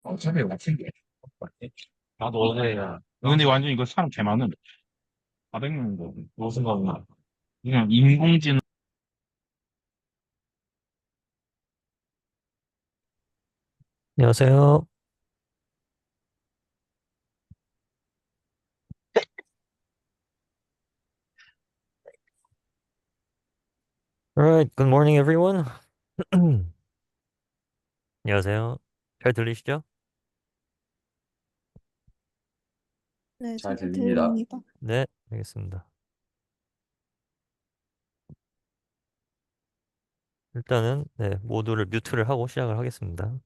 어차피 같은 게. 나도 어제, 근데 완전 이거 사람 개 많은 400명인데, 무슨 거구나. 그냥 인공지능. 안녕하세요. All right, good morning, everyone. 안녕하세요. 잘 들리시죠? 네, 잘 잘 들립니다. 들립니다. 네, 알겠습니다. 일단은 네, 모두를 뮤트를 하고 시작을 하겠습니다.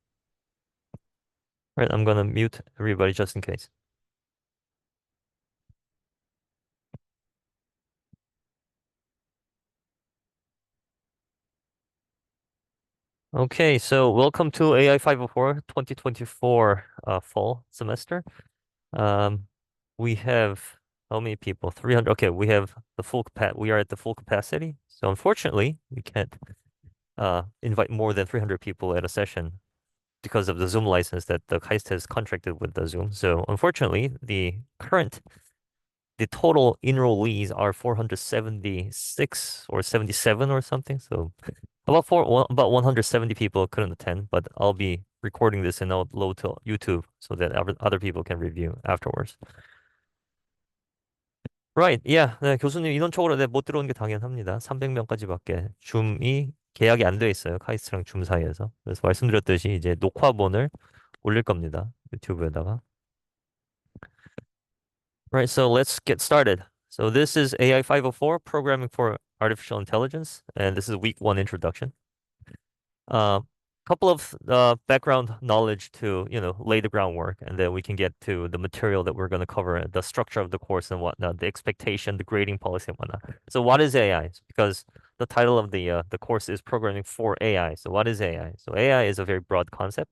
Right, I'm gonna mute everybody just in case. Okay, so welcome to AI504 2024 fall semester. Um, we have how many people? 300. Okay, we have the full we are at the full capacity. So unfortunately, we can't invite more than 300 people at a session because of the Zoom license that the Heist has contracted with the Zoom. So unfortunately, the total enrollees are 476 or 77 or something. So about 170 people couldn't attend, but I'll be recording this and upload to YouTube so that other people can review afterwards. Right, yeah. 네, 교수님 인원적으로 네, 못 들어오는 게 당연합니다. 300명까지밖에 줌이 계약이 안 돼 있어요. 카이스트랑 줌 사이에서. 그래서 말씀드렸듯이 이제 녹화본을 올릴 겁니다. 유튜브에다가. Right, so let's get started. So this is AI504, Programming for Artificial Intelligence, and this is week one introduction. A couple of background knowledge to, lay the groundwork, and then we can get to the material that we're going to cover, the structure of the course and whatnot, the expectation, the grading policy and whatnot. So what is AI? Because the title of the course is Programming for AI. So what is AI? So AI is a very broad concept.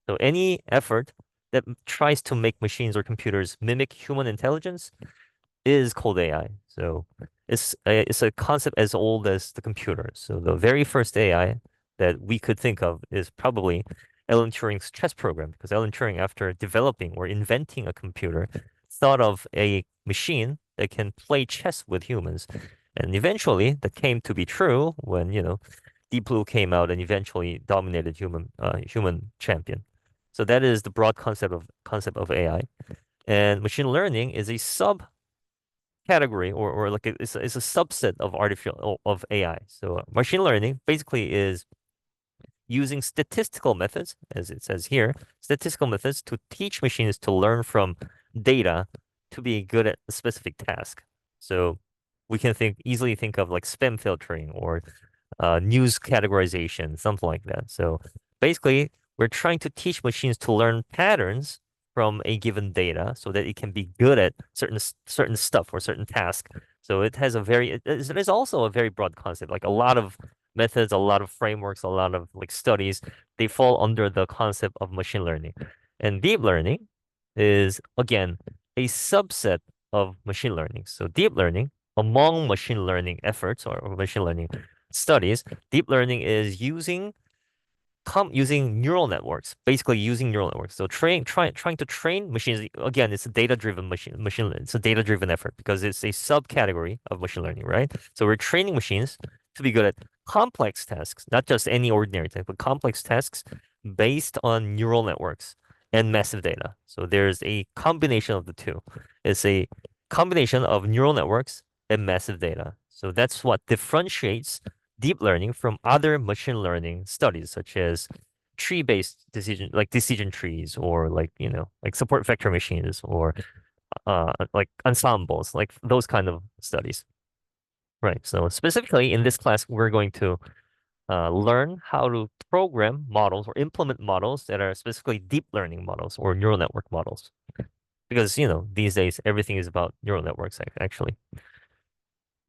So any effort that tries to make machines or computers mimic human intelligence is called AI. So it's a concept as old as the computer. So the very first AI that we could think of is probably Alan Turing's chess program, because Alan Turing, after developing or inventing a computer, thought of a machine that can play chess with humans. And eventually that came to be true when, Deep Blue came out and eventually dominated human champion. So that is the broad concept of AI. And machine learning is a sub category, or like it's a subset of artificial of AI. So machine learning basically is using statistical methods, as it says here, statistical methods to teach machines to learn from data to be good at a specific task. So we can easily think of like spam filtering or news categorization, something like that. So basically, we're trying to teach machines to learn patterns from a given data so that it can be good at certain stuff or certain task. So it is also a very broad concept. Like a lot of methods, a lot of frameworks, a lot of like studies, they fall under the concept of machine learning. And deep learning is again a subset of machine learning. So deep learning among machine learning efforts or machine learning studies, deep learning is using neural networks, basically using neural networks. So trying to train machines. Again, it's a data-driven machine. It's a data-driven effort because it's a subcategory of machine learning, right? So we're training machines to be good at complex tasks, not just any ordinary task, but complex tasks based on neural networks and massive data. So there's a combination of the two. It's a combination of neural networks and massive data. So that's what differentiates deep learning from other machine learning studies, such as tree-based decision trees, or like support vector machines, or like ensembles, like those kind of studies. Right. So specifically in this class, we're going to learn how to program models or implement models that are specifically deep learning models or neural network models. Because, these days everything is about neural networks, actually.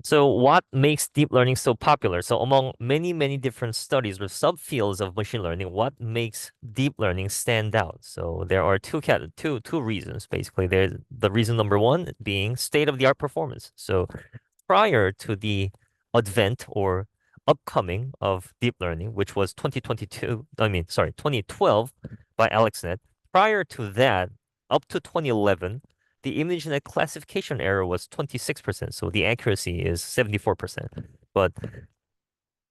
So what makes deep learning so popular? So among many, many different studies or subfields of machine learning, what makes deep learning stand out? So there are two reasons, basically. There's the reason number one being state-of-the-art performance. So prior to the advent or upcoming of deep learning, which was 2012 by AlexNet, prior to that, up to 2011, the ImageNet classification error was 26%, so the accuracy is 74%. But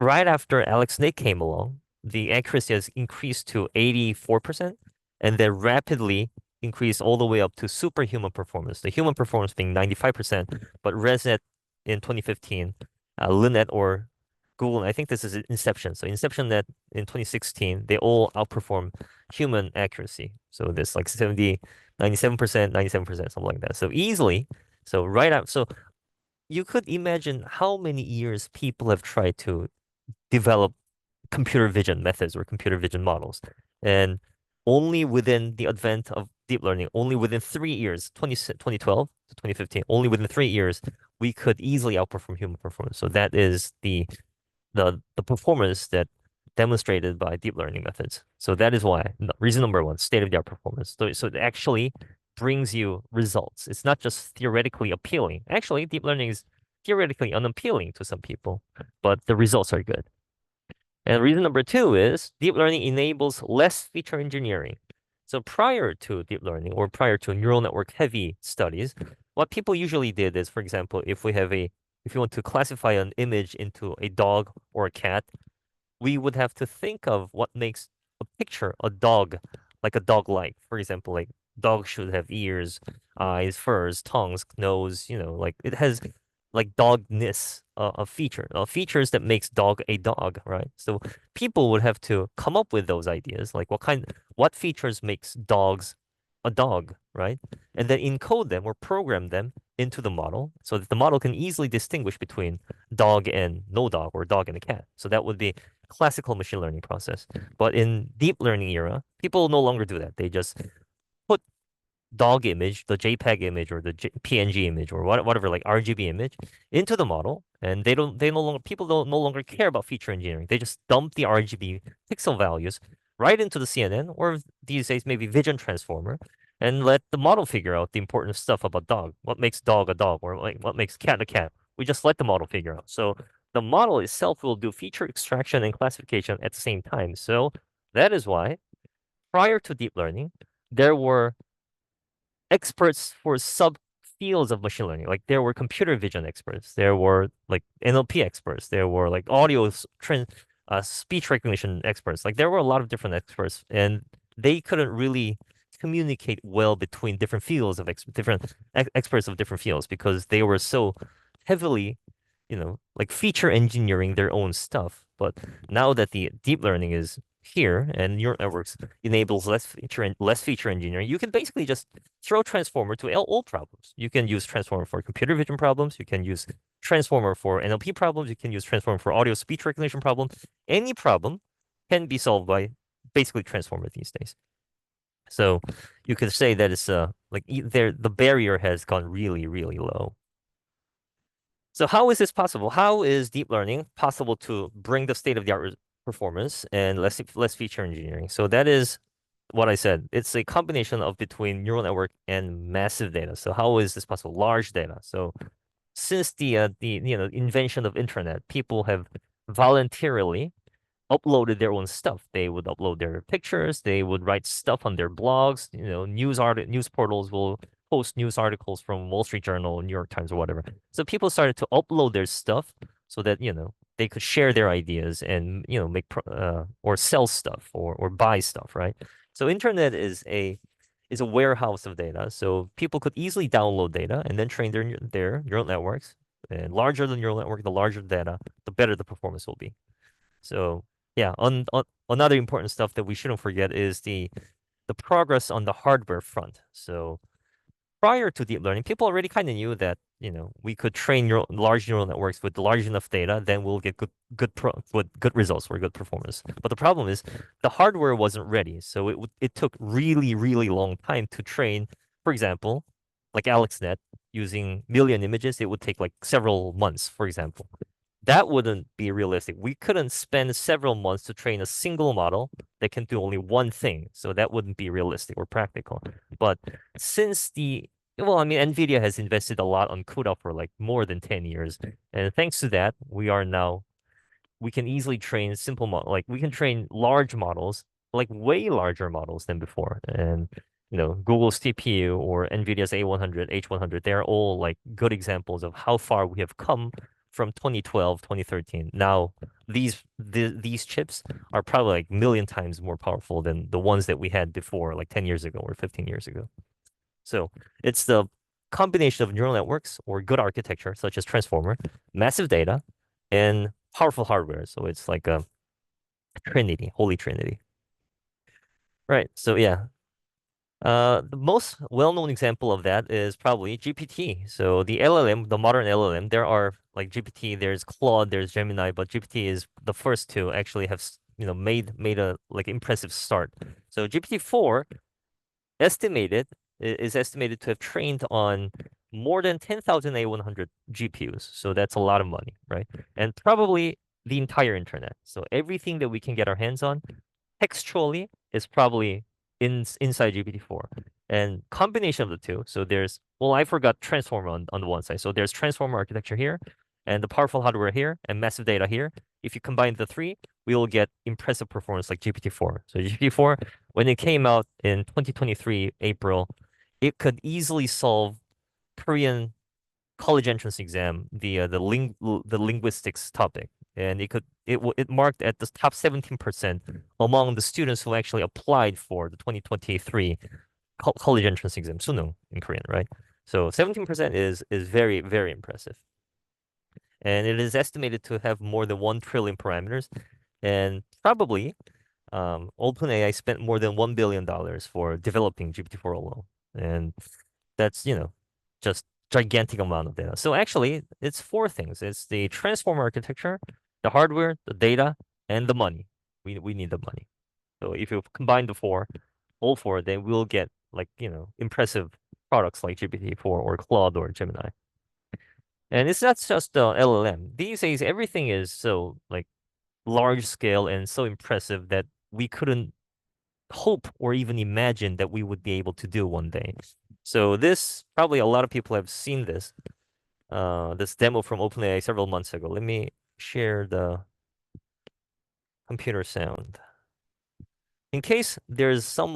right after AlexNet came along, the accuracy has increased to 84%, and then rapidly increased all the way up to superhuman performance. The human performance being 95%, but ResNet in 2015, Linnet or Google, I think this is Inception. So InceptionNet in 2016, they all outperform human accuracy. So this like 70, 97%, 97%, something like that. So easily. So right out. So you could imagine how many years people have tried to develop computer vision methods or computer vision models. And only within the advent of deep learning, only within 3 years, 2012 to 2015, only within 3 years, we could easily outperform human performance. So that is the performance that demonstrated by deep learning methods. So that is why reason number one, state-of-the-art performance. So it actually brings you results. It's not just theoretically appealing. Actually, deep learning is theoretically unappealing to some people, but the results are good. And reason number two is deep learning enables less feature engineering. So prior to deep learning or prior to neural network heavy studies, what people usually did is, for example, if you want to classify an image into a dog or a cat, we would have to think of what makes a picture a dog, like a dog-like. For example, like dogs should have ears, eyes, furs, tongues, nose, like it has like dogness of features that makes dog a dog, right? So people would have to come up with those ideas, like what features makes dogs a dog, right? And then encode them or program them into the model so that the model can easily distinguish between dog and no dog or dog and a cat. So that would be classical machine learning process. But in deep learning era, people no longer do that. They just put dog image, the JPEG image or the PNG image or whatever like RGB image into the model, and people don't no longer care about feature engineering. They just dump the RGB pixel values right into the CNN or these days maybe Vision Transformer, and let the model figure out the important stuff about dog. What makes dog a dog or like what makes cat a cat? We just let the model figure out. So the model itself will do feature extraction and classification at the same time. So that is why prior to deep learning, there were experts for subfields of machine learning. Like there were computer vision experts, there were like NLP experts, there were like speech recognition experts. Like there were a lot of different experts, and they couldn't really communicate well between different fields of different experts of different fields because they were so heavily, like feature engineering their own stuff. But now that the deep learning is here and neural networks enables less feature engineering, you can basically just throw transformer to all problems. You can use transformer for computer vision problems. You can use transformer for NLP problems. You can use transformer for audio speech recognition problems. Any problem can be solved by basically transformer these days. So you could say that it's like the barrier has gone really, really low. So how is this possible? How is deep learning possible to bring the state-of-the-art performance and less feature engineering? So that is what I said. It's a combination of between neural network and massive data. So how is this possible? Large data. So since the invention of internet, people have voluntarily uploaded their own stuff. They would upload their pictures. They would write stuff on their blogs. News portals will post news articles from Wall Street Journal, New York Times, or whatever. So people started to upload their stuff so that they could share their ideas and make or sell stuff or buy stuff, right? So internet is a warehouse of data. So people could easily download data and then train their neural networks. And larger the neural network, the larger the data, the better the performance will be. So yeah, another important stuff that we shouldn't forget is the progress on the hardware front. So prior to deep learning, people already kind of knew that we could train large neural networks with large enough data, then we'll get good results or good performance. But the problem is the hardware wasn't ready, so it took really really long time to train. For example, like AlexNet using million images, it would take like several months, for example. That wouldn't be realistic. We couldn't spend several months to train a single model that can do only one thing. So that wouldn't be realistic or practical. But since NVIDIA has invested a lot on CUDA for like more than 10 years. And thanks to that, we can easily train simple model. Like we can train large models like way larger models than before. And Google's TPU or NVIDIA's A100, H100, they're all like good examples of how far we have come from 2012, 2013. Now, these chips are probably like million times more powerful than the ones that we had before, like 10 years ago or 15 years ago. So it's the combination of neural networks or good architecture, such as transformer, massive data, and powerful hardware. So it's like a trinity, holy trinity. Right. So yeah, the most well-known example of that is probably GPT. So the LLM, the modern LLM, there are like GPT, there's Claude, there's Gemini, but GPT is the first to actually have made a like impressive start. So GPT-4 is estimated to have trained on more than 10,000 A100 GPUs. So that's a lot of money, right? And probably the entire internet. So everything that we can get our hands on textually is probably inside GPT-4. And combination of the two. So there's, well, I forgot transformer on the one side. So there's transformer architecture here and the powerful hardware here and massive data here. If you combine the three, we will get impressive performance like GPT-4. So GPT-4, when it came out in 2023, April, it could easily solve Korean college entrance exam, the linguistics topic, and it marked at the top 17% among the students who actually applied for the 2023 college entrance exam, 수능 in Korean, right? So 17% is very, very impressive. And it is estimated to have more than 1 trillion parameters. And probably OpenAI spent more than $1 billion for developing GPT-4 alone. And that's, just gigantic amount of data. So actually, it's four things. It's the transformer architecture, the hardware, the data, and the money. We need the money. So if you combine all four, then we'll get like, impressive products like GPT-4 or Claude or Gemini. And it's not just the LLM. These days, everything is so like large scale and so impressive that we couldn't hope or even imagine that we would be able to do one day. So this, probably a lot of people have seen this demo from OpenAI several months ago. Let me share the computer sound. In case there's some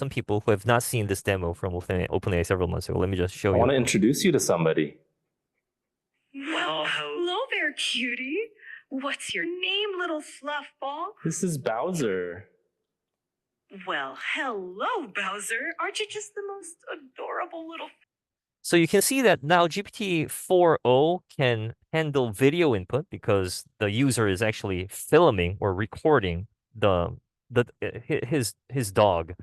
people who have not seen this demo from OpenAI several months ago, let me just show I you. want to introduce you to somebody. Well, hello there, cutie. What's your name, little fluffball? This is Bowser. Well, hello, Bowser. Aren't you just the most adorable little... So you can see that now GPT-4o can handle video input because the user is actually filming or recording his dog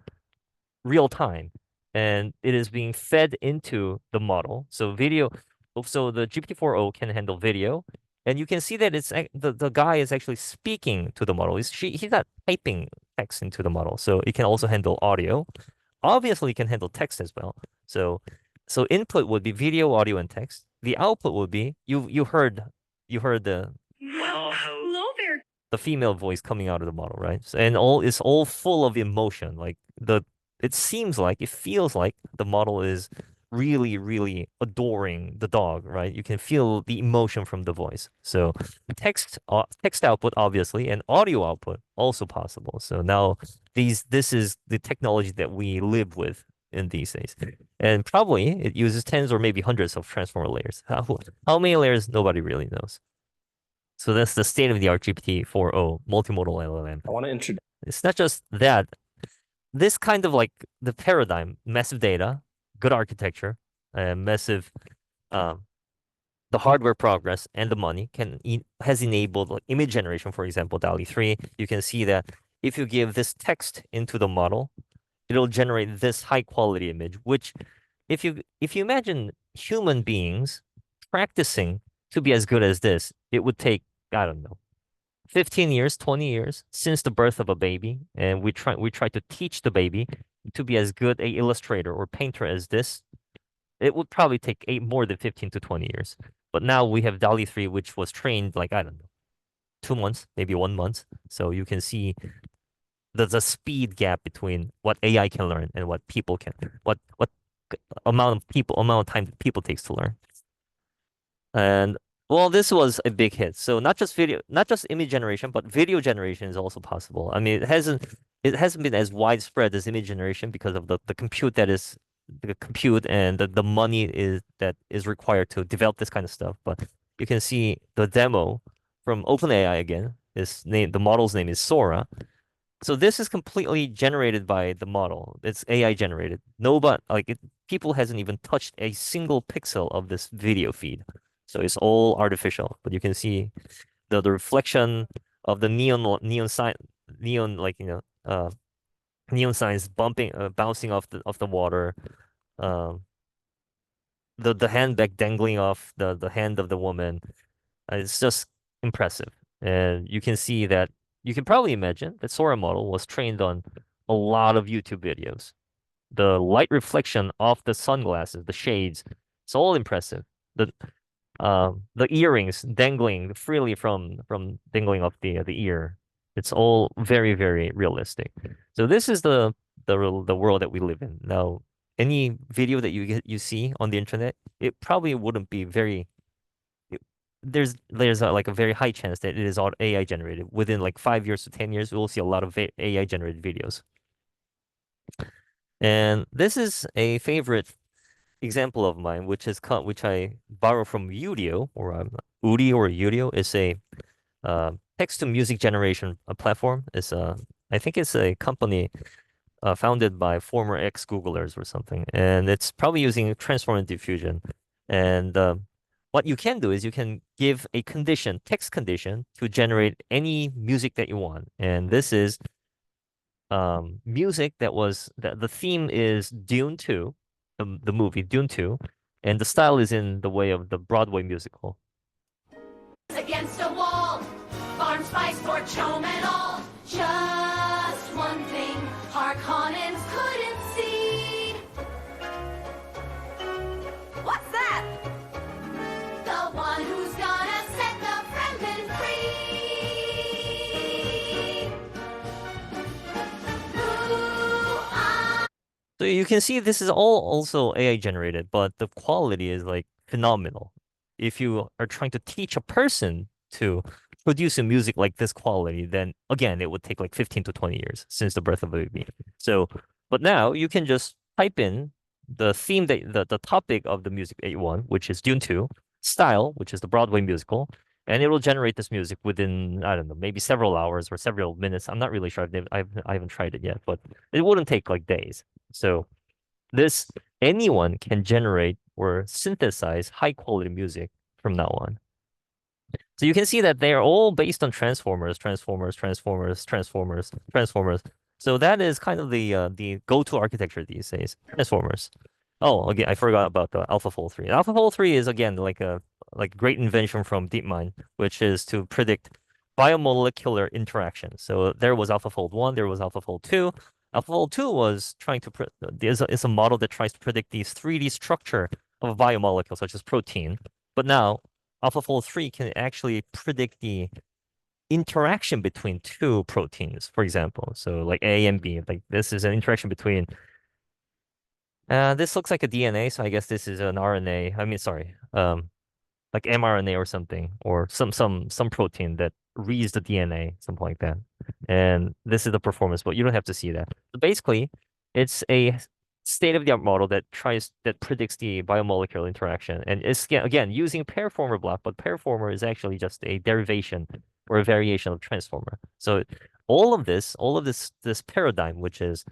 real time, and it is being fed into the model. So the GPT-4o can handle video, and you can see that the guy is actually speaking to the model. He's not typing text into the model, so it can also handle audio. Obviously, it can handle text as well. So input would be video, audio, and text. The output would be you heard the Well, hello there. the female voice coming out of the model, right? And it's all full of emotion. Like it feels like the model is really, really adoring the dog, right? You can feel the emotion from the voice. So text output obviously, and audio output also possible. So now this is the technology that we live with in these days. And probably it uses tens or maybe hundreds of transformer layers. How many layers? Nobody really knows. So that's the state-of-the-art GPT-4o multimodal LLM. I want to introduce. It's not just that. This kind of like the paradigm, massive data, good architecture, massive, the hardware progress and the money has enabled like image generation. For example, DALL-E 3. You can see that if you give this text into the model, it'll generate this high quality image. Which, if you imagine human beings practicing to be as good as this, it would take, I don't know, 15 years, 20 years since the birth of a baby, and we try to teach the baby to be as good a illustrator or painter as this. It would probably take more than 15 to 20 years. But now we have DALL-E 3, which was trained like, I don't know, 2 months, maybe 1 month. So you can see the speed gap between what AI can learn and what people can, what amount of time people takes to learn. And Well, this was a big hit. So not just video, not just image generation, but video generation is also possible. I mean, it hasn't been as widespread as image generation because of the compute that is the compute and the money that is required to develop this kind of stuff. But you can see the demo from OpenAI again. The model's name is Sora. So this is completely generated by the model. It's AI generated. People hasn't even touched a single pixel of this video feed. So it's all artificial. But you can see the reflection of the neon sign neon neon signs bouncing off the water. Um, the handbag dangling off the hand of the woman. It's just impressive. And you can see that you can probably imagine that Sora model was trained on a lot of YouTube videos. The light reflection off the sunglasses, the shades, it's all impressive. The earrings dangling freely from dangling off the ear. It's all very, very realistic. So this is the world that we live in. Now, any video that you see on the internet, it probably wouldn't be very there's like a very high chance that it is all AI generated. Within like 5 years to 10 years, we will see a lot of AI generated videos. And this is a favorite example of mine, which I borrow from Udio or Udio is a text to music generation platform. I think it's a company founded by former ex-Googlers or something, and it's probably using transformer diffusion. And what you can do is you can give a text condition, to generate any music that you want. And this is music the theme is Dune 2, the movie Dune 2, and the style is in the way of the Broadway musical. Against a wall, farm spice for chome and all. Just one thing Harkonnens couldn't see. What's that? The one who's gonna set the Fremen free. Ooh, So you can see this is all also AI generated, but the quality is like phenomenal. If you are trying to teach a person to produce a music like this quality, then again, it would take like 15 to 20 years since the birth of a baby. So, but now you can just type in the theme the topic of the music that you want, which is Dune 2, style, which is the Broadway musical, and it will generate this music within, I don't know, maybe several hours or several minutes. I'm not really sure. I haven't tried it yet, but it wouldn't take like days. So anyone can generate or synthesize high quality music from now on. So you can see that they are all based on transformers. So that is kind of the go-to architecture these days. Transformers. Oh, again, I forgot about the AlphaFold 3. AlphaFold 3 is again like a great invention from DeepMind, which is to predict biomolecular interaction. So there was AlphaFold 1, there was AlphaFold 2. AlphaFold 2 was trying to is a model that tries to predict these 3D structure of a biomolecule, such as protein. But now AlphaFold 3 can actually predict the interaction between two proteins, for example. So like A and B, like this is an interaction between this looks like a DNA, so I guess this is an RNA. I mean, sorry, like mRNA or something, or some protein that reads the DNA, something like that. And this is the performance, but you don't have to see that. So basically, it's a state-of-the-art model that predicts the biomolecular interaction, and it's again using pairformer block, but pairformer is actually just a derivation or a variation of transformer. So all of this paradigm, which is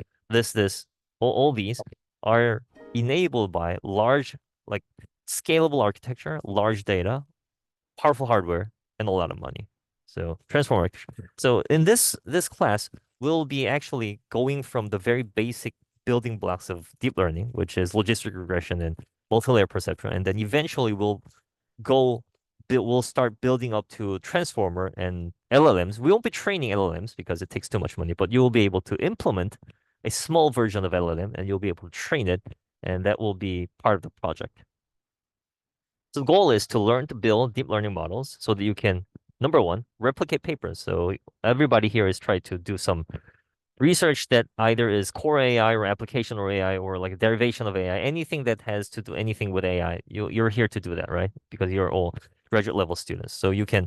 all these are enabled by large, like scalable architecture, large data, powerful hardware, and a lot of money. So transformer architecture. So in this class, we'll be actually going from the very basic building blocks of deep learning, which is logistic regression and multi-layer perceptron, and then eventually we'll start building up to transformer and LLMs. We won't be training LLMs because it takes too much money, but you will be able to implement a small version of LLM and you'll be able to train it, and that will be part of the project. So the goal is to learn to build deep learning models so that you can, number one, replicate papers. So everybody here is trying to do some research that either is core AI or application or AI or like a derivation of AI, anything that has to do anything with AI. You're here to do that, right? Because you're all graduate level students. So you can,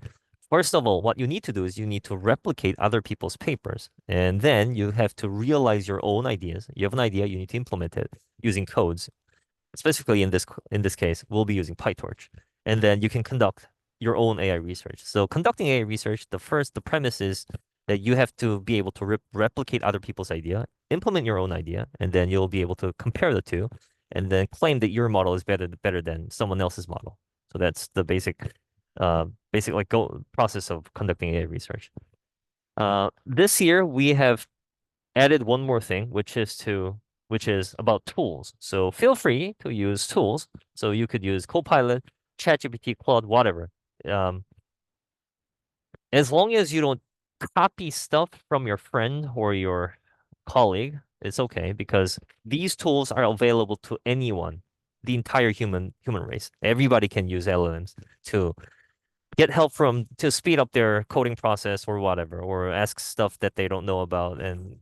first of all, what you need to do is you need to replicate other people's papers, and then you have to realize your own ideas. You have an idea, you need to implement it using codes. Specifically in this case, we'll be using PyTorch, and then you can conduct your own AI research. So conducting AI research, the premise is that you have to be able to replicate other people's idea, implement your own idea, and then you'll be able to compare the two, and then claim that your model is better than someone else's model. So that's the basic like process of conducting AI research. This year we have added one more thing, which is about tools. So feel free to use tools. So you could use Copilot, ChatGPT, Claude, whatever. As long as you don't copy stuff from your friend or your colleague, it's okay, because these tools are available to anyone, the entire human race. Everybody can use LLMs to get help to speed up their coding process or whatever, or ask stuff that they don't know about. And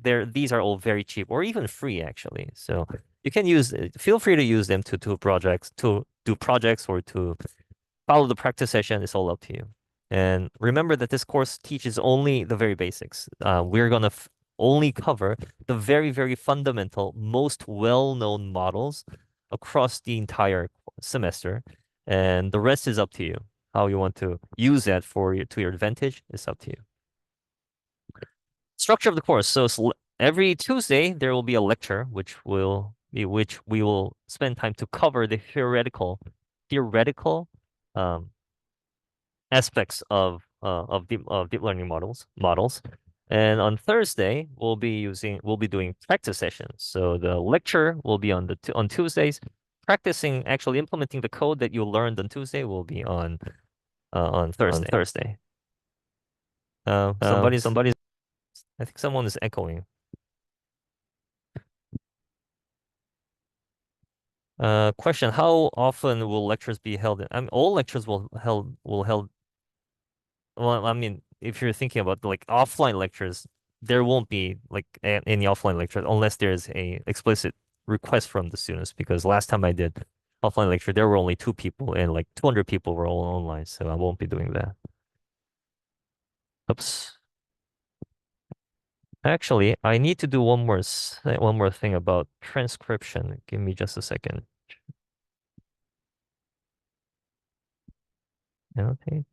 these are all very cheap or even free, actually. So you can feel free to use them to do projects or to follow the practice session. It's all up to you. And remember that this course teaches only the very basics. We're gonna only cover the very, very fundamental, most well-known models across the entire semester, and the rest is up to you. How you want to use that to your advantage is up to you. Structure of the course. So every Tuesday there will be a lecture, which we will spend time to cover the theoretical aspects of deep learning models. And on Thursday we'll be doing practice sessions. So the lecture will be on Tuesdays. Practicing actually implementing the code that you learned on Tuesday will be on Thursday. Somebody's I think someone is echoing. Question: how often will lectures be held? I mean, all lectures will held. Well, I mean, if you're thinking about like offline lectures, there won't be like any offline lectures unless there's a explicit request from the students. Because last time I did offline lecture, there were only 2 people and like 200 people were all online, so I won't be doing that. Oops. Actually, I need to do one more thing about transcription. Give me just a second. Annotate.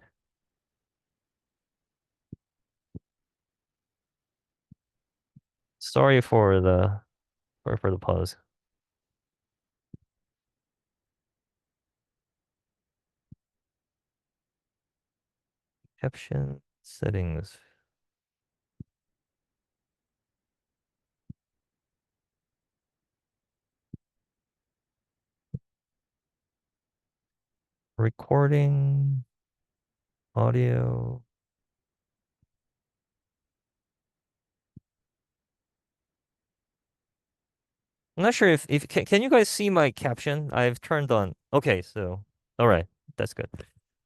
Sorry for the pause. Caption settings. Recording audio. I'm not sure if can you guys see my caption? I've turned on. Okay, so all right, that's good.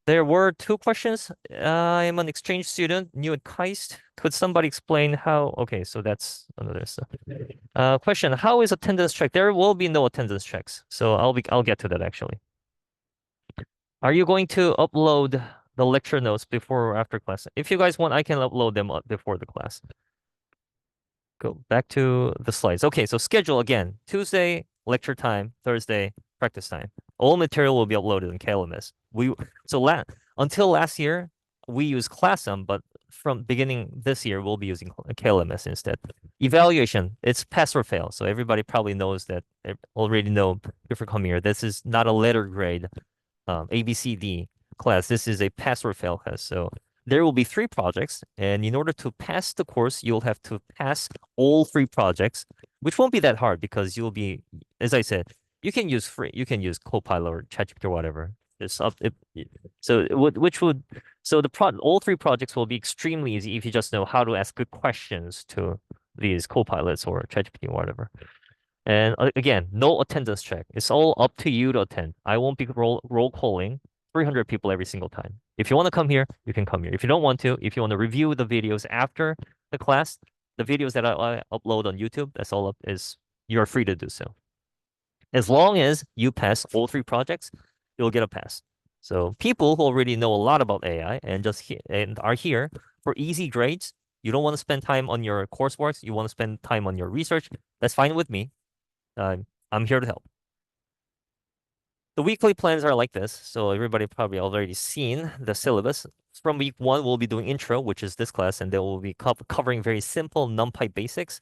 There were 2 questions. I am an exchange student, new at KAIST. Could somebody explain how? Okay, so that's another stuff. Question: how is attendance checked? There will be no attendance checks, so I'll get to that actually. Are you going to upload the lecture notes before or after class? If you guys want, I can upload them before the class. Go back to the slides. Okay, so schedule again. Tuesday, lecture time. Thursday, practice time. All material will be uploaded in KLMS. Until last year, we used Classum, but from beginning this year, we'll be using KLMS instead. Evaluation, it's pass or fail. So everybody probably knows that, already know before coming here. This is not a letter grade ABCD class. This is a pass or fail class. So there will be 3 projects, and in order to pass the course, you'll have to pass all 3 projects, which won't be that hard because you'll be, as I said, you can use Copilot or ChatGPT or whatever. All 3 projects will be extremely easy if you just know how to ask good questions to these Copilots or ChatGPT or whatever. And again, no attendance check. It's all up to you to attend. I won't be roll calling 300 people every single time. If you want to come here, you can come here. If you don't want to, if you want to review the videos after the class, the videos that I upload on YouTube, you're free to do so. As long as you pass all 3 projects, you'll get a pass. So people who already know a lot about AI and and are here for easy grades. You don't want to spend time on your coursework. You want to spend time on your research. That's fine with me. I'm here to help. The weekly plans are like this. So everybody probably already seen the syllabus. From week 1, we'll be doing intro, which is this class, and then we'll be covering very simple NumPy basics.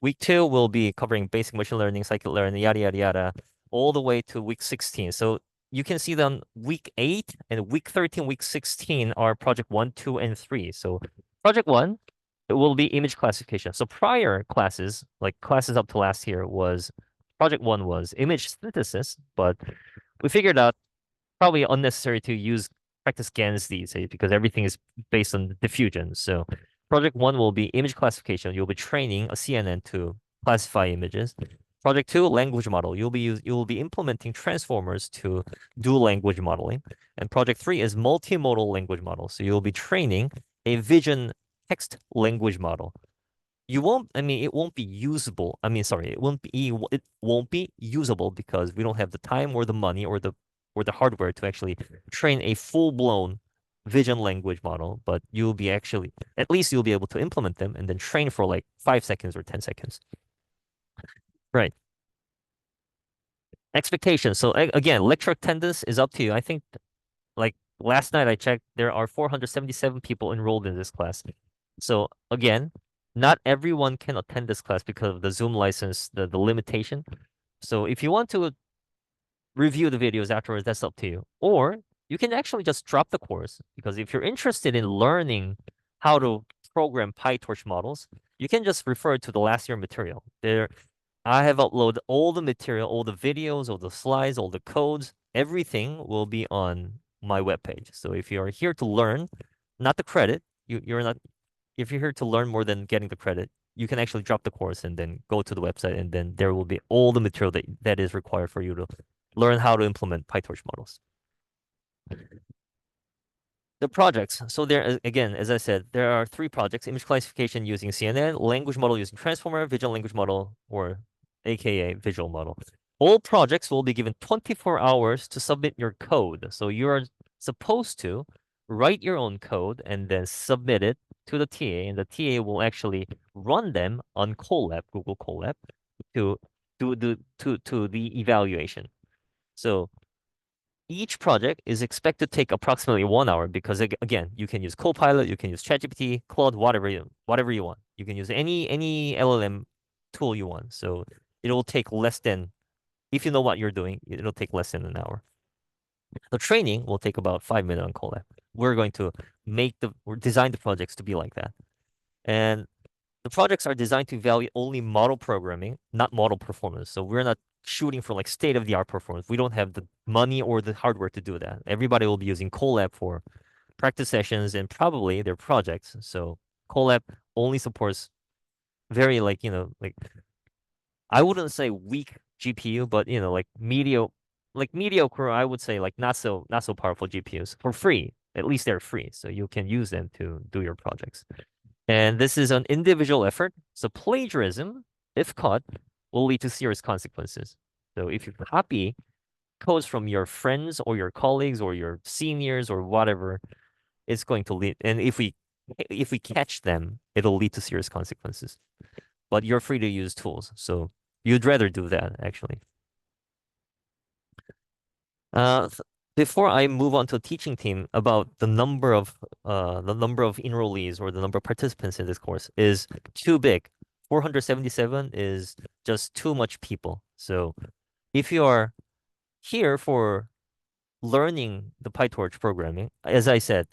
Week 2, we'll be covering basic machine learning, scikit-learn, yada, yada, yada, all the way to week 16. So you can see them week 8 and week 13, week 16 are project 1, 2, and 3. So project 1, it will be image classification. So prior classes, like classes up to last year, was project 1 was image synthesis, but we figured out probably unnecessary to use practice GANs these days because everything is based on diffusion. So project 1 will be image classification. You'll be training a CNN to classify images. Project 2, language model. You will be implementing transformers to do language modeling. And project 3 is multimodal language model. So you'll be training a vision text language model. It won't be usable. It won't be usable because we don't have the time or the money or the hardware to actually train a full-blown vision language model, but at least you'll be able to implement them and then train for like 5 seconds or 10 seconds. Right. Expectations. So again, lecture attendance is up to you. I think like last night I checked, there are 477 people enrolled in this class. So again, not everyone can attend this class because of the Zoom license, the limitation. So if you want to review the videos afterwards, that's up to you. Or you can actually just drop the course because if you're interested in learning how to program PyTorch models, you can just refer to the last year material. I have uploaded all the material, all the videos, all the slides, all the codes, everything will be on my webpage. So if you are here to learn, not the credit, you're not. If you're here to learn more than getting the credit, you can actually drop the course and then go to the website, and then there will be all the material that is required for you to learn how to implement PyTorch models. The projects. So there, again, as I said, there are 3 projects: image classification using CNN, language model using transformer, visual language model, or AKA visual model. All projects will be given 24 hours to submit your code. So you are supposed to write your own code and then submit it to the TA, and the TA will actually run them on Colab, Google Colab, to do the evaluation. So each project is expected to take approximately 1 hour because again, you can use Copilot, you can use ChatGPT, Claude, whatever you want. You can use any LLM tool you want. So it will take less than, if you know what you're doing, it'll take less than an hour. The training will take about 5 minutes on Colab. We're going to design the projects to be like that. And the projects are designed to evaluate only model programming, not model performance. So we're not shooting for like state-of-the-art performance. We don't have the money or the hardware to do that. Everybody will be using Colab for practice sessions and probably their projects. So Colab only supports very I wouldn't say weak GPU, but like mediocre, I would say like not so powerful GPUs for free. At least they're free, so you can use them to do your projects. And this is an individual effort. So plagiarism, if caught, will lead to serious consequences. So if you copy codes from your friends or your colleagues or your seniors or whatever, it's going to lead. And if we catch them, it'll lead to serious consequences. But you're free to use tools, so you'd rather do that actually. Before I move on to the teaching team, about the number of enrollees or the number of participants in this course is too big. 477 is just too much people. So if you are here for learning the PyTorch programming, as I said,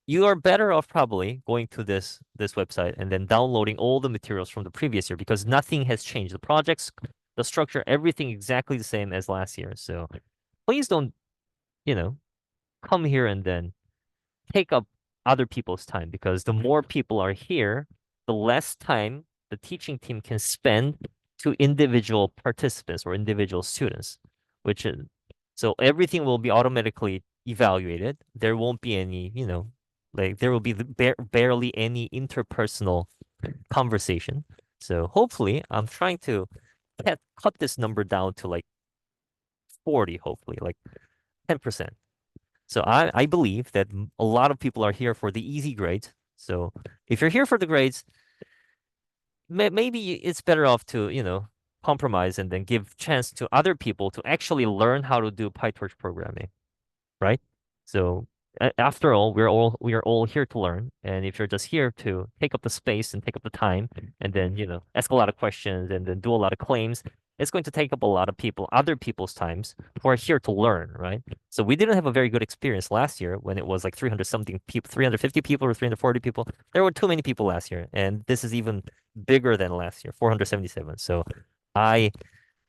you are better off probably going to this website and then downloading all the materials from the previous year because nothing has changed. The projects, the structure, everything exactly the same as last year. So please don't, come here and then take up other people's time because the more people are here, the less time the teaching team can spend to individual participants or individual students, so everything will be automatically evaluated. There won't be any, there will be barely any interpersonal conversation. So hopefully I'm trying to cut this number down to like 40, hopefully like 10%. So I believe that a lot of people are here for the easy grades. So if you're here for the grades, maybe it's better off to, compromise and then give chance to other people to actually learn how to do PyTorch programming, right? So after all, we are all here to learn, and if you're just here to take up the space and take up the time, and then ask a lot of questions and then do a lot of claims, it's going to take up a lot of other people's times who are here to learn, right? So we didn't have a very good experience last year when it was like 300 something people, 350 people or 340 people. There were too many people last year, and this is even bigger than last year, 477. So I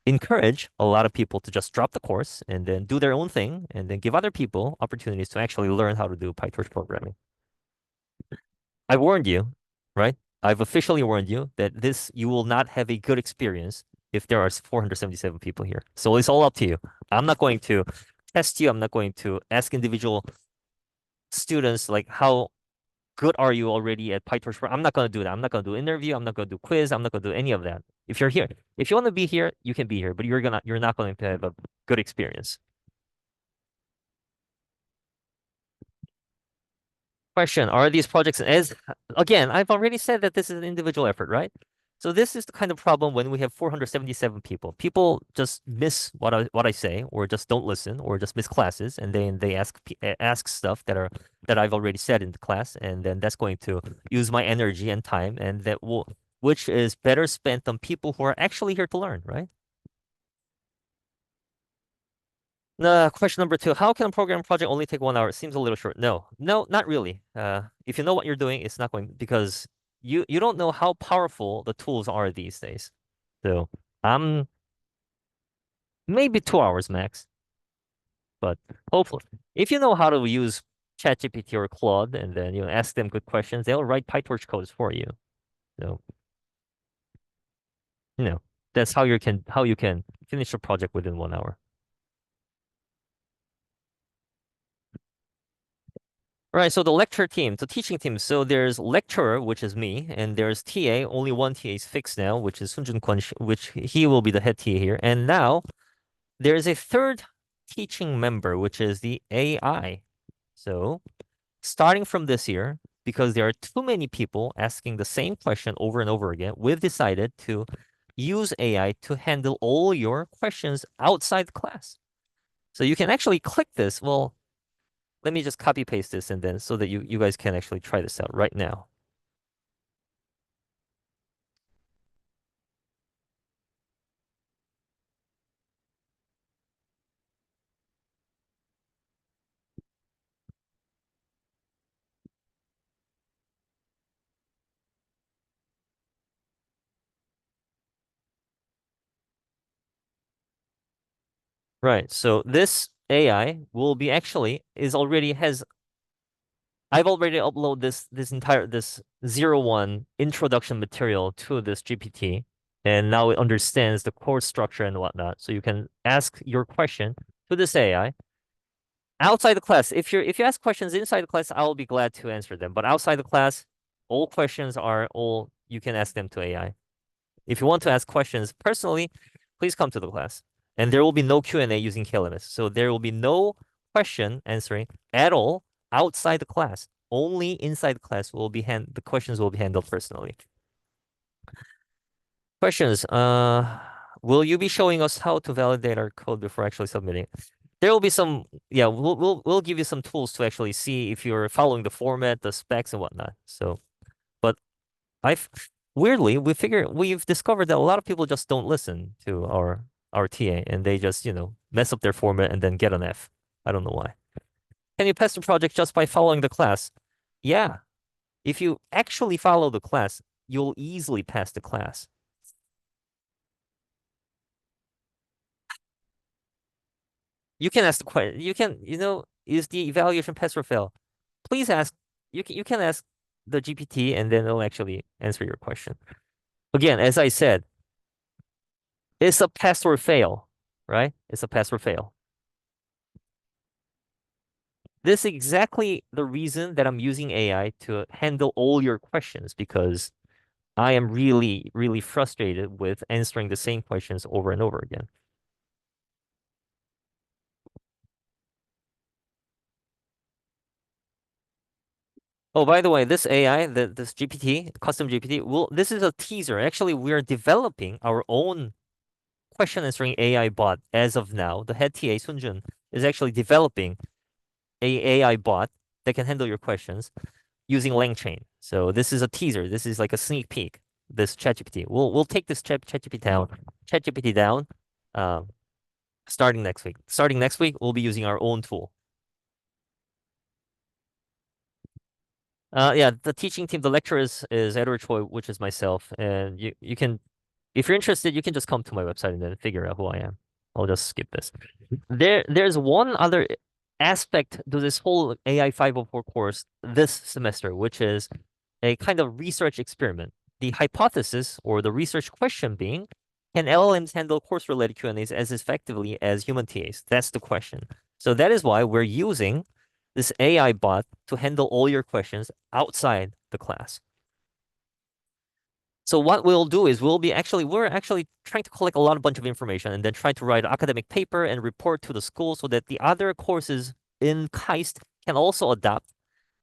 encourage a lot of people to just drop the course and then do their own thing and then give other people opportunities to actually learn how to do PyTorch programming. I warned you, right? I've officially warned you that you will not have a good experience if there are 477 people here. So it's all up to you. I'm not going to test you. I'm not going to ask individual students like how good are you already at PyTorch. I'm not going to do that. I'm not going to do interview. I'm not going to do quiz. I'm not going to do any of that. If you're here, if you want to be here, you can be here, but you're not going to have a good experience. Question, are these projects again, I've already said that this is an individual effort, right? So this is the kind of problem when we have 477 people. People just miss what I say, or just don't listen, or just miss classes, and then they ask stuff that I've already said in the class, and then that's going to use my energy and time, and which is better spent on people who are actually here to learn, right? Question number 2, how can a program project only take 1 hour? It seems a little short. No, not really. If you know what you're doing, it's not going, because you don't know how powerful the tools are these days. So maybe 2 hours max. But hopefully, if you know how to use ChatGPT or Claude and then ask them good questions, they'll write PyTorch codes for you. So that's how you can finish a project within 1 hour. Right, so the lecture team, the teaching team. So there's lecturer, which is me, and there's TA. Only one TA is fixed now, which is Sunjun Kwon, which he will be the head TA here. And now there is a third teaching member, which is the AI. So starting from this year, because there are too many people asking the same question over and over again, we've decided to use AI to handle all your questions outside the class. So you can actually click this. Well, let me just copy paste this and then so that you guys can actually try this out right now. Right. So this AI will be I've already uploaded this entire 01 introduction material to this GPT, and now it understands the core structure and whatnot. So you can ask your question to this AI outside the class. If you ask questions inside the class, I will be glad to answer them. But outside the class, all questions you can ask them to AI. If you want to ask questions personally, please come to the class. And there will be no Q&A using KLMS. So there will be no question answering at all outside the class. Only inside the class the questions will be handled personally. Questions. Will you be showing us how to validate our code before actually submitting? There will be some, yeah, we'll give you some tools to actually see if you're following the format, the specs and whatnot. So, but weirdly, we've discovered that a lot of people just don't listen to our TA, and they just, mess up their format and then get an F. I don't know why. Can you pass the project just by following the class? Yeah. If you actually follow the class, you'll easily pass the class. You can ask the question. You can, is the evaluation pass or fail? Please ask. You can ask the GPT, and then it'll actually answer your question. Again, as I said, it's a pass or fail, right? It's a pass or fail. This is exactly the reason that I'm using AI to handle all your questions, because I am really, really frustrated with answering the same questions over and over again. Oh, by the way, this AI, this GPT, custom GPT, this is a teaser. Actually, we're developing our own question answering AI bot as of now. The head TA, Sunjun, is actually developing a AI bot that can handle your questions using LangChain. So this is a teaser. This is like a sneak peek. This ChatGPT. We'll take this ChatGPT down, starting next week. Starting next week, we'll be using our own tool. Yeah, the teaching team, the lecturer is Edward Choi, which is myself, and you can, if you're interested, you can just come to my website and then figure out who I am. I'll just skip this. There's one other aspect to this whole AI 504 course this semester, which is a kind of research experiment. The hypothesis or the research question being, can LLMs handle course-related Q&As as effectively as human TAs? That's the question. So that is why we're using this AI bot to handle all your questions outside the class. So what we'll do is we're actually trying to collect a bunch of information and then try to write an academic paper and report to the school so that the other courses in KAIST can also adopt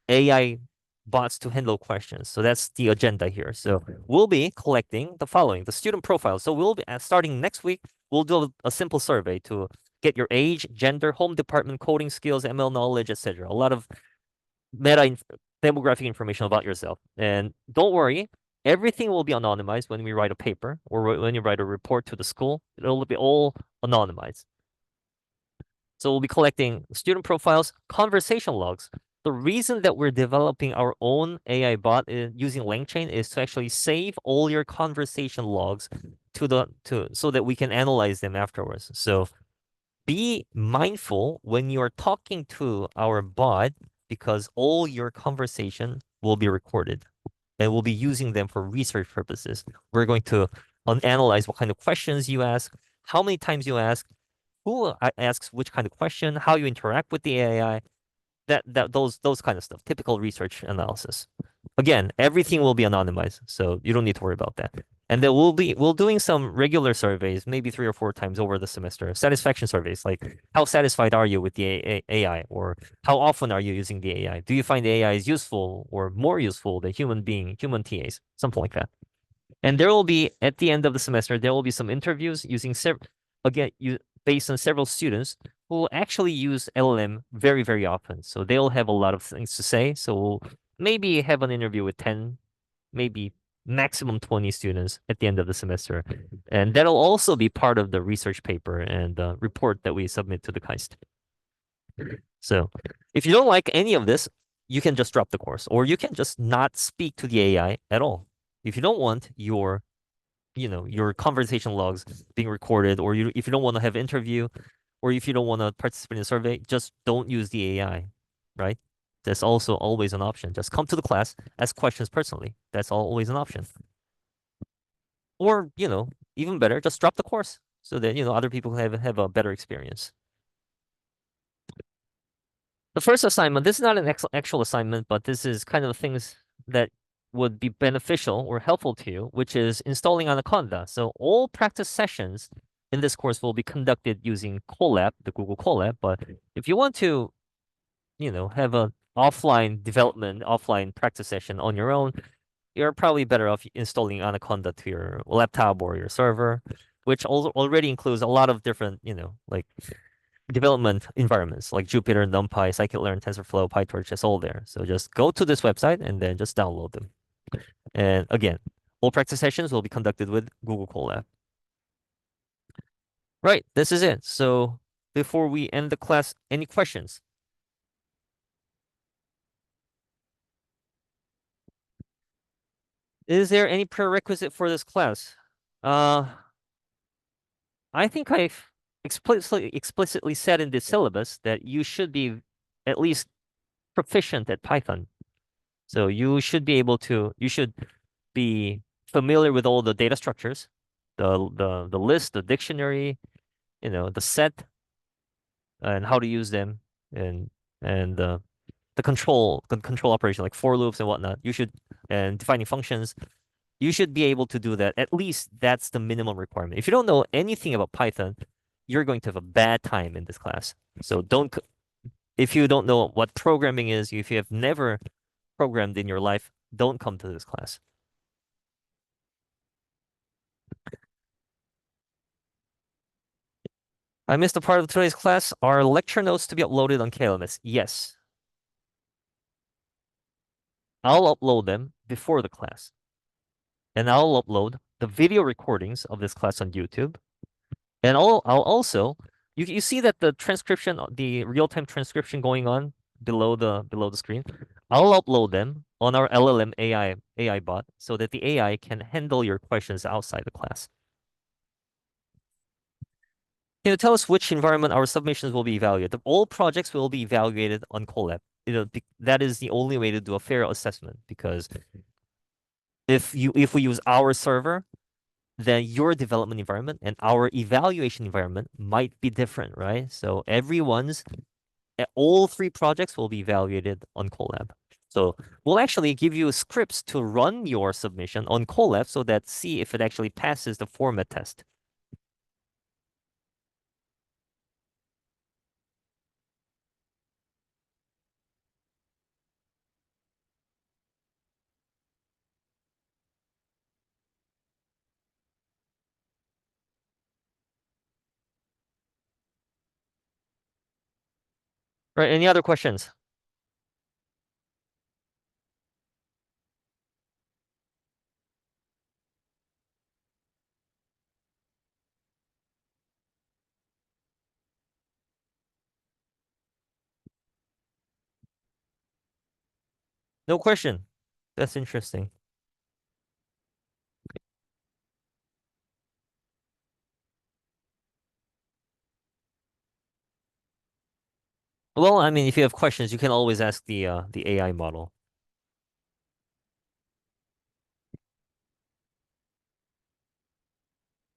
AI bots to handle questions. So that's the agenda here. So we'll be collecting the following, the student profile. So we'll be starting next week, we'll do a simple survey to get your age, gender, home department, coding skills, ML knowledge, etc. A lot of demographic information about yourself. And don't worry, everything will be anonymized when we write a paper or when you write a report to the school. It'll be all anonymized. So we'll be collecting student profiles, conversation logs. The reason that we're developing our own AI bot using LangChain is to actually save all your conversation logs so that we can analyze them afterwards. So be mindful when you are talking to our bot because all your conversation will be recorded and we'll be using them for research purposes. We're going to analyze what kind of questions you ask, how many times you ask, who asks which kind of question, how you interact with the AI, those kind of stuff, typical research analysis. Again, everything will be anonymized, so you don't need to worry about that. And then we'll doing some regular surveys, maybe 3 or 4 times over the semester, satisfaction surveys, like how satisfied are you with the AI, or how often are you using the AI? Do you find the AI is useful or more useful than human TAs, something like that. And there will be, at the end of the semester, there will be some interviews using based on several students who will actually use LLM very, very often. So they'll have a lot of things to say. So we'll maybe have an interview with 10, maybe maximum 20 students at the end of the semester. And that'll also be part of the research paper and the report that we submit to the KAIST. So if you don't like any of this, you can just drop the course, or you can just not speak to the AI at all. If you don't want your conversation logs being recorded, or if you don't want to have interview, or if you don't want to participate in the survey, just don't use the AI, right? That's also always an option. Just come to the class, ask questions personally. That's always an option. Or, even better, just drop the course so that, other people have a better experience. The first assignment, this is not an actual assignment, but this is kind of things that would be beneficial or helpful to you, which is installing Anaconda. So all practice sessions in this course will be conducted using Colab, the Google Colab. But if you want to, have an offline development, offline practice session on your own, you're probably better off installing Anaconda to your laptop or your server, which already includes a lot of different, like development environments like Jupyter, NumPy, Scikit-learn, TensorFlow, PyTorch, it's all there. So just go to this website and then just download them. And again, all practice sessions will be conducted with Google Colab. Right, this is it. So before we end the class, any questions? Is there any prerequisite for this class? I think I've explicitly said in the syllabus that you should be at least proficient at Python. So you should be familiar with all the data structures, the list, the dictionary, the set, and how to use them, and the control operation like for loops and whatnot. And defining functions. You should be able to do that. At least that's the minimum requirement. If you don't know anything about Python, you're going to have a bad time in this class. So if you don't know what programming is, if you have never programmed in your life, don't come to this class. I missed a part of today's class. Are lecture notes to be uploaded on KLMS? Yes. I'll upload them before the class. And I'll upload the video recordings of this class on YouTube. And I'll also, you see that the transcription, the real-time transcription going on below the screen. I'll upload them on our LLM AI bot so that the AI can handle your questions outside the class. Can you tell us which environment our submissions will be evaluated? All projects will be evaluated on Colab. That is the only way to do a fair assessment, because if we use our server, then your development environment and our evaluation environment might be different, right? So all three projects will be evaluated on Colab. So we'll actually give you scripts to run your submission on Colab so that see if it actually passes the format test. Right, any other questions? No question. That's interesting. Well, I mean, if you have questions, you can always ask the AI model.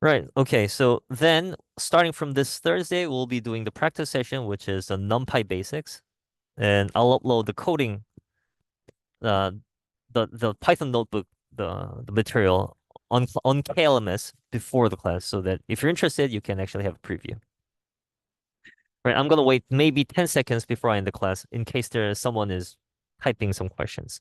Right. Okay. So then, starting from this Thursday, we'll be doing the practice session, which is the NumPy basics, and I'll upload the coding, uh, the Python notebook, the material on KLMS before the class, so that if you're interested, you can actually have a preview. Right. I'm gonna wait maybe 10 seconds before I end the class in case someone is typing some questions.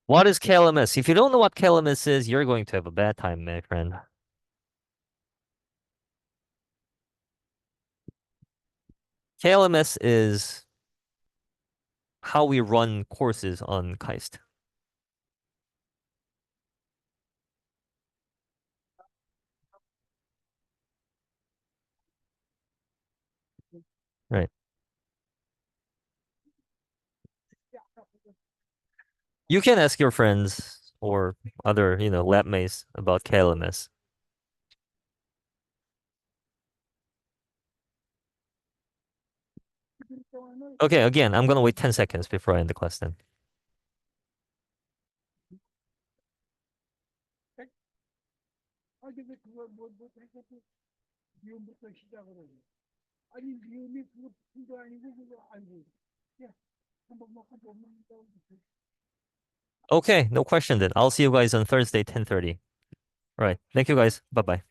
What is KLMS? If you don't know what KLMS is, you're going to have a bad time, my friend. KLMS is how we run courses on Keist. Right. You can ask your friends or other, lab mates about KLMS. Okay, again, I'm gonna wait 10 seconds before I end the class then. Okay, no question then. I'll see you guys on Thursday, 10:30. All right. Thank you guys. Bye-bye.